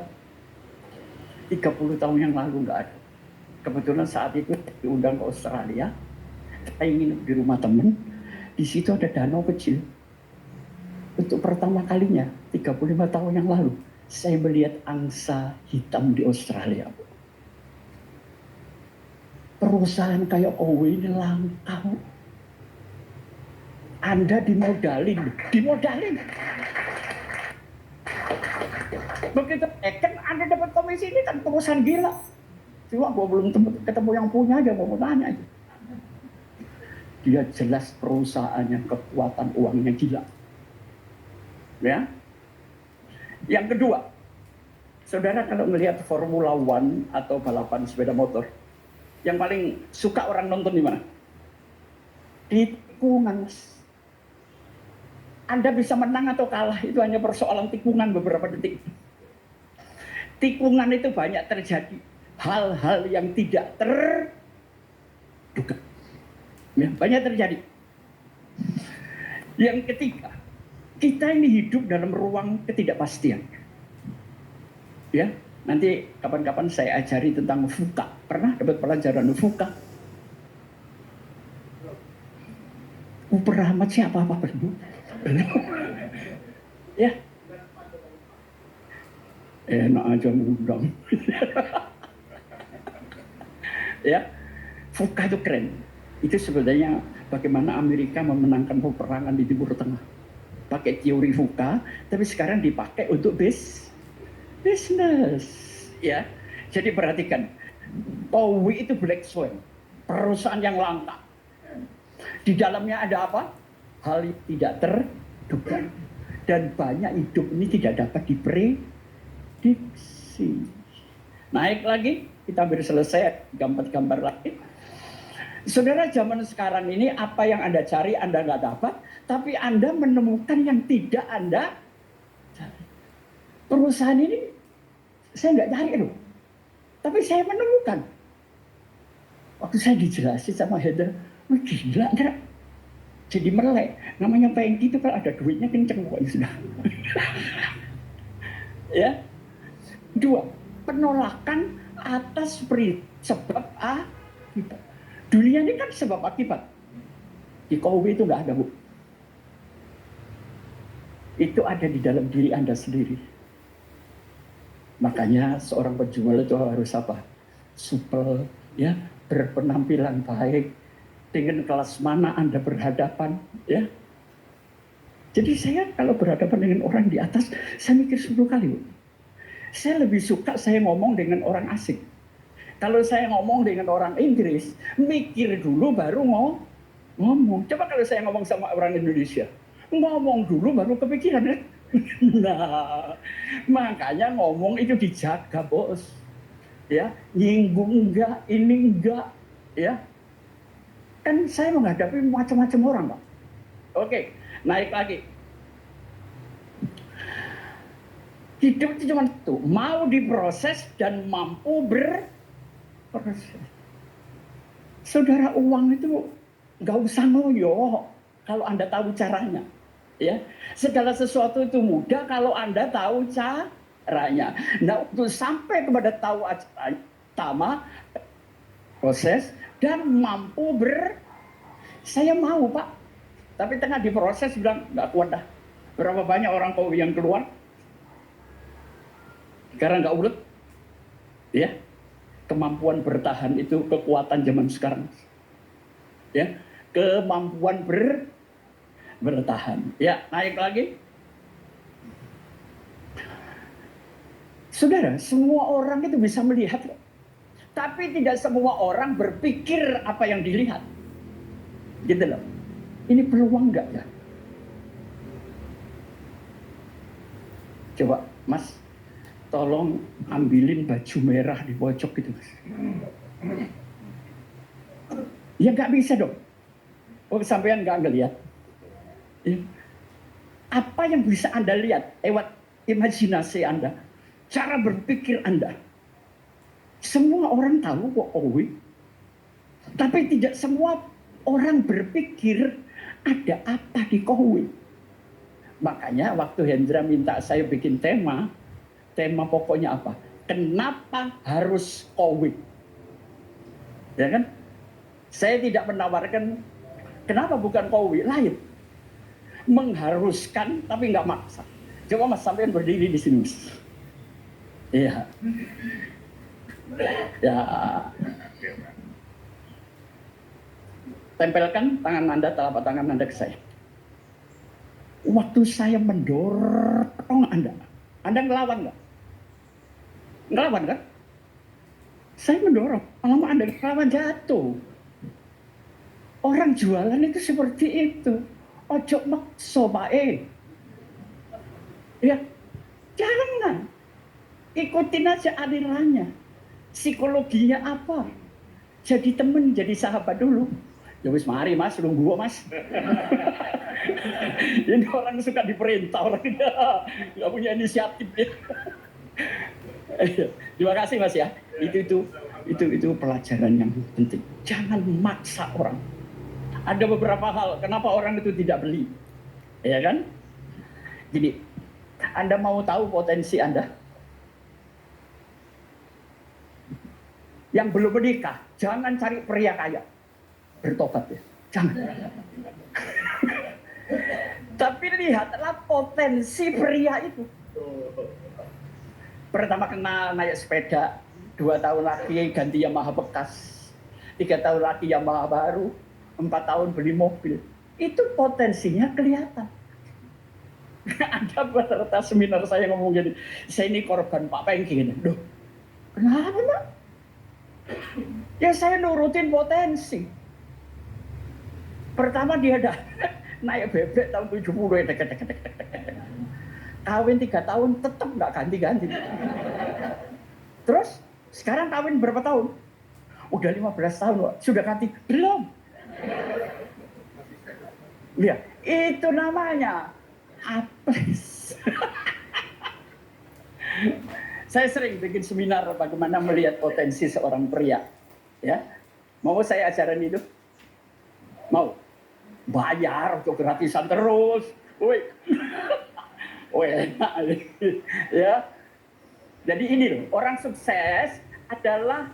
30 tahun yang lalu nggak ada. Kebetulan saat itu diundang ke Australia, saya ingin di rumah teman, di situ ada danau kecil. Untuk pertama kalinya, 35 tahun yang lalu, saya melihat angsa hitam di Australia. Perusahaan kayak Kowe ini langka. Anda dimodalin. Begitu kan Anda dapat komisi ini kan perusahaan gila. Cuma gua belum ketemu yang punya aja, mau tanya aja. Dia jelas perusahaan yang kekuatan uangnya gila. Ya. Yang kedua, saudara kalau melihat Formula One atau balapan sepeda motor, yang paling suka orang nonton di mana? Di tikungan. Anda bisa menang atau kalah, itu hanya persoalan tikungan beberapa detik. Tikungan itu banyak terjadi hal-hal yang tidak terduga. Ya, banyak terjadi. Yang ketiga, kita ini hidup dalam ruang ketidakpastian. Ya, nanti kapan-kapan saya ajari tentang VUCA. Pernah dapat pelajaran VUCA? Rahmat siapa apa belum? Ya, enak aja ngundang. Ya, VUCA itu keren. Itu sebenarnya bagaimana Amerika memenangkan peperangan di Timur Tengah. Pakai teori VUCA, tapi sekarang dipakai untuk bisnis. Ya, jadi perhatikan, Kowe itu black swan, perusahaan yang langka. Di dalamnya ada apa? Hal yang tidak terduga. Dan banyak hidup ini tidak dapat diprediksi. Naik lagi, kita hampir selesai, gambar-gambar lagi. Saudara, zaman sekarang ini apa yang Anda cari Anda nggak dapat, tapi Anda menemukan yang tidak Anda cari. Perusahaan ini saya nggak cari loh, tapi saya menemukan. Waktu saya dijelasin sama Heather, Wah, gila enggak? Jadi melek. Namanya Pengki itu kalau ada duitnya kenceng pokoknya sudah. Ya. Dua, penolakan atas sebab akibat. Dunia ini kan sebab akibat. Di Kowe itu nggak ada, Bu. Itu ada di dalam diri Anda sendiri. Makanya seorang penjual itu harus apa? Supel, ya, berpenampilan baik, dengan kelas mana Anda berhadapan, ya. Jadi saya kalau berhadapan dengan orang di atas, saya mikir 10 kali, Bu. Saya lebih suka saya ngomong dengan orang asing. Kalau saya ngomong dengan orang Inggris, mikir dulu baru ngomong. Coba kalau saya ngomong sama orang Indonesia, ngomong dulu baru kepikiran, ya. Nah, makanya ngomong itu dijaga, Bos. Ya, nyinggung enggak, ini enggak, ya. Kan saya menghadapi macam-macam orang, Pak. Oke, naik lagi. Hidup itu cuma itu, mau diproses dan mampu berproses. Saudara, uang itu nggak usah ngoyo kalau Anda tahu caranya. Ya, segala sesuatu itu mudah kalau Anda tahu caranya. Nah, untuk sampai kepada tahu pertama proses dan mampu saya mau, Pak. Tapi tengah diproses bilang nggak kuat dah. Berapa banyak orang Kowe yang keluar? Sekarang nggak urut, ya. Kemampuan bertahan itu kekuatan zaman sekarang, ya. Kemampuan bertahan, ya. Naik lagi, saudara. Semua orang itu bisa melihat, tapi tidak semua orang berpikir apa yang dilihat, gitu loh. Ini peluang nggak ya? Coba, Mas. Tolong ambilin baju merah di pojok gitu, Mas. Ya nggak bisa dong. Oh, sampean nggak ngelihat. Ya. Apa yang bisa Anda lihat lewat imajinasi Anda, cara berpikir Anda. Semua orang tahu kok Kowe, tapi tidak semua orang berpikir ada apa di Kowe. Makanya waktu Hendra minta saya bikin tema pokoknya apa? Kenapa harus Kowe? Ya kan? Saya tidak menawarkan kenapa bukan Kowe, lain. Mengharuskan tapi nggak maksa. Coba Mas sampean berdiri di sini, Mas. Iya. Ya. Tempelkan tangan Anda, telapak tangan Anda ke saya. Waktu saya mendorong Anda ngelawan nggak? Ngelawan kan? Saya mendorong, lama Anda ngelawan jatuh. Orang jualan itu seperti itu. Ojo makso bae. Ya, jangan. Ikutin aja alirannya. Psikologinya apa? Jadi teman, jadi sahabat dulu. Ya wis mari Mas, nunggu Mas. Ini orang suka diperintah, orang nggak punya inisiatif. Terima kasih Mas ya. Itu pelajaran yang penting. Jangan maksa orang. Ada beberapa hal kenapa orang itu tidak beli, ya kan? Jadi Anda mau tahu potensi Anda? Yang belum menikah, jangan cari pria kaya, bertobat ya, jangan. Tapi lihatlah potensi pria itu. Pertama kenal naik sepeda, 2 tahun lagi ganti Yamaha bekas, 3 tahun lagi Yamaha baru, 4 tahun beli mobil. Itu potensinya kelihatan. Ada peserta seminar saya ngomong gini, saya ini korban Pak Pengki. Duh, kenapa Pak? Ya saya nurutin potensi. Pertama dia ada naik bebek tahun 70, kawin 3 tahun tetap nggak ganti-ganti. Terus sekarang kawin berapa tahun? Udah 15 tahun, Pak. Sudah ganti? Belum. Ya, itu namanya apes. Saya sering bikin seminar bagaimana melihat potensi seorang pria. Ya, mau saya ajaran itu? Mau? Bayar untuk gratisan terus. Woi. Woi, enak. Ya. Jadi ini loh, orang sukses adalah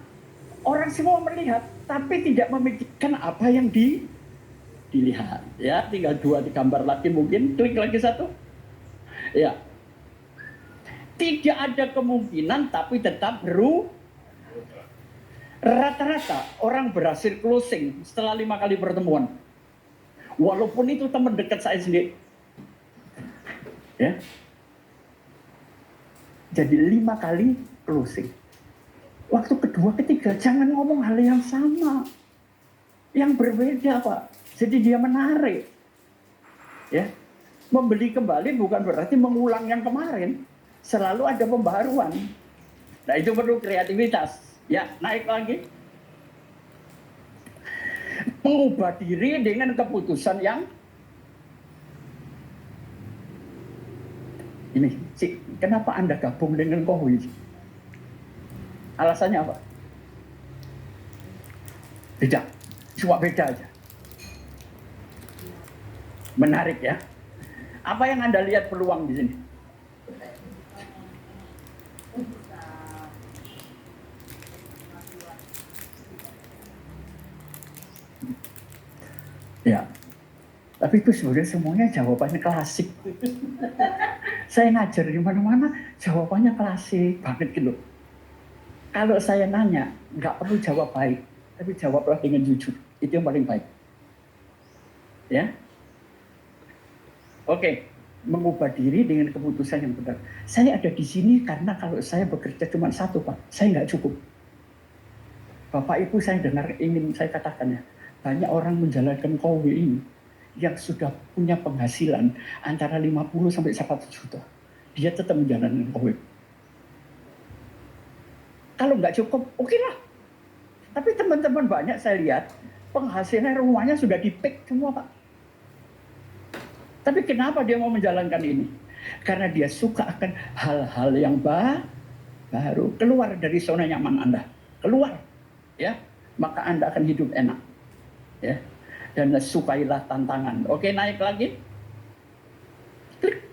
orang semua melihat, tapi tidak memikirkan apa yang dilihat. Ya, tinggal 2 digambar lagi mungkin, klik lagi 1. Ya. Tidak ada kemungkinan, tapi tetap rata-rata orang berhasil closing setelah 5 kali pertemuan. Walaupun itu teman dekat saya sendiri. Ya. Jadi 5 kali closing. Waktu kedua, ketiga, jangan ngomong hal yang sama. Yang berbeda, Pak. Jadi dia menarik. Ya. Membeli kembali bukan berarti mengulang yang kemarin. Selalu ada pembaruan. Nah, itu perlu kreativitas. Ya, naik lagi. Mengubah diri dengan keputusan yang ini, Cik, kenapa Anda gabung dengan Kowi? Alasannya apa? Beda, cuma beda aja. Menarik ya. Apa yang Anda lihat peluang di sini? Ya, tapi itu sebenarnya semuanya jawabannya klasik. Saya ngajar di mana-mana, jawabannya klasik banget gitu. Kalau saya nanya, nggak perlu jawab baik, tapi jawablah dengan jujur. Itu yang paling baik. Ya, oke, mengubah diri dengan keputusan yang benar. Saya ada di sini karena kalau saya bekerja cuma 1, Pak, saya nggak cukup. Bapak Ibu, saya dengar ingin saya katakan ya, banyak orang menjalankan kowe ini yang sudah punya penghasilan antara 50 sampai 100 juta. Dia tetap menjalankan kowe. Kalau nggak cukup, oke lah. Tapi teman-teman banyak saya lihat, penghasilan rumahnya sudah di-pick semua, Pak. Tapi kenapa dia mau menjalankan ini? Karena dia suka akan hal-hal yang baru. Keluar dari zona nyaman Anda. Keluar. Ya, maka Anda akan hidup enak. Ya, dan sukailah tantangan. Oke, naik lagi.